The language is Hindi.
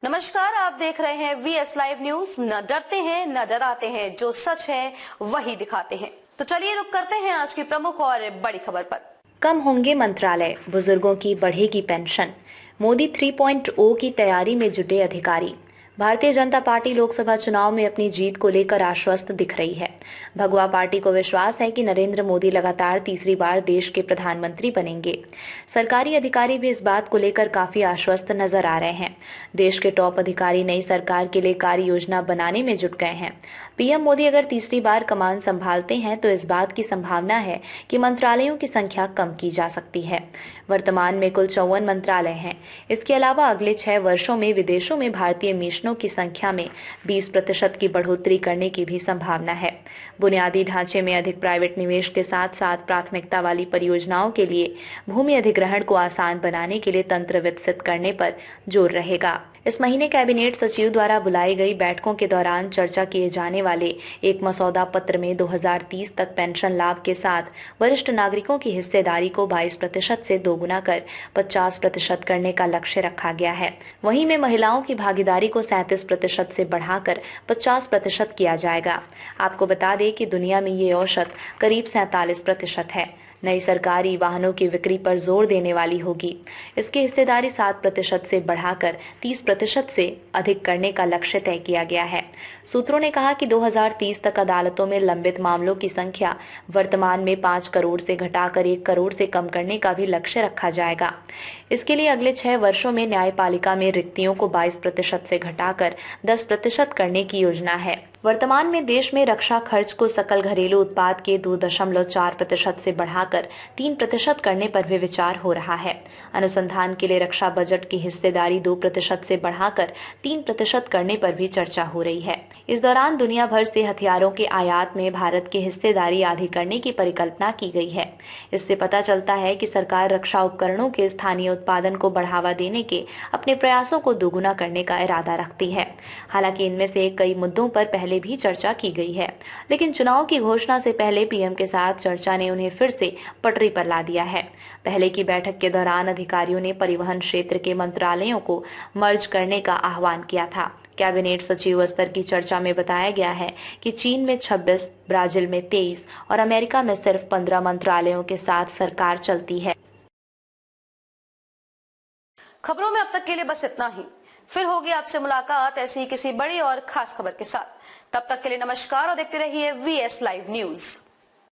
नमस्कार, आप देख रहे हैं वीएस लाइव न्यूज। न डरते हैं न डराते हैं, जो सच है वही दिखाते हैं। तो चलिए रुक करते हैं आज की प्रमुख और बड़ी खबर पर। कम होंगे मंत्रालय, बुजुर्गों की बढ़ेगी पेंशन। मोदी 3.0 की तैयारी में जुटे अधिकारी। भारतीय जनता पार्टी लोकसभा चुनाव में अपनी जीत को लेकर आश्वस्त दिख रही है। भगवा पार्टी को विश्वास है कि नरेंद्र मोदी लगातार तीसरी बार देश के प्रधानमंत्री बनेंगे। सरकारी अधिकारी भी इस बात को लेकर काफी आश्वस्त नजर आ रहे हैं। देश के टॉप अधिकारी नई सरकार के लिए कार्य योजना बनाने में जुट गए हैं। पीएम मोदी अगर तीसरी बार कमान संभालते हैं तो इस बात की संभावना है कि मंत्रालयों की संख्या कम की जा सकती है। वर्तमान में कुल 54 मंत्रालय हैं। इसके अलावा अगले 6 वर्षों में विदेशों में भारतीय मिशनों की संख्या में 20% की बढ़ोतरी करने की भी संभावना है। बुनियादी ढांचे में अधिक प्राइवेट निवेश के साथ साथ प्राथमिकता वाली परियोजनाओं के लिए भूमि अधिग्रहण को आसान बनाने के लिए तंत्र विकसित करने पर जोर रहेगा। इस महीने कैबिनेट सचिव द्वारा बुलाई गई बैठकों के दौरान चर्चा किए जाने वाले एक मसौदा पत्र में 2030 तक पेंशन लाभ के साथ वरिष्ठ नागरिकों की हिस्सेदारी को 22% से दोगुना कर 50% करने का लक्ष्य रखा गया है। वहीं में महिलाओं की भागीदारी को 37% से बढ़ाकर 50% किया जाएगा। आपको बता दें कि दुनिया में ये औसत करीब 47% है। नई सरकारी वाहनों की बिक्री पर जोर देने वाली होगी। इसकी हिस्सेदारी 7% से बढ़ाकर 30% से अधिक करने का लक्ष्य तय किया गया है। सूत्रों ने कहा कि 2030 तक अदालतों में लंबित मामलों की संख्या वर्तमान में 5 करोड़ से घटाकर 1 करोड़ से कम करने का भी लक्ष्य रखा जाएगा। इसके लिए अगले 6 वर्षों में न्यायपालिका में रिक्तियों को 22% से घटाकर 10% करने की योजना है। वर्तमान में देश में रक्षा खर्च को सकल घरेलू उत्पाद के 2.4% से बढ़ाकर 3% करने पर भी विचार हो रहा है। अनुसंधान के लिए रक्षा बजट की हिस्सेदारी 2% से बढ़ाकर 3% करने पर भी चर्चा हो रही है। इस दौरान दुनिया भर से हथियारों के आयात में भारत की हिस्सेदारी आधी करने की परिकल्पना की गई है। इससे पता चलता है कि सरकार रक्षा उपकरणों के स्थानीय उत्पादन को बढ़ावा देने के अपने प्रयासों को दोगुना करने का इरादा रखती है। हालांकि इनमें से कई मुद्दों पर पहले भी चर्चा की गई है, लेकिन चुनाव की घोषणा से पहले पीएम के साथ चर्चा ने उन्हें फिर से पटरी पर ला दिया है। पहले की बैठक के दौरान अधिकारियों ने परिवहन क्षेत्र के मंत्रालयों को मर्ज करने का आह्वान किया था। कैबिनेट सचिव स्तर की चर्चा में बताया गया है कि चीन में 26, ब्राजील में 23 और अमेरिका में सिर्फ 15 मंत्रालयों के साथ सरकार चलती है। खबरों में अब तक के लिए बस इतना ही। फिर होगी आपसे मुलाकात ऐसी किसी बड़ी और खास खबर के साथ। तब तक के लिए नमस्कार और देखते रहिए वीएस लाइव न्यूज।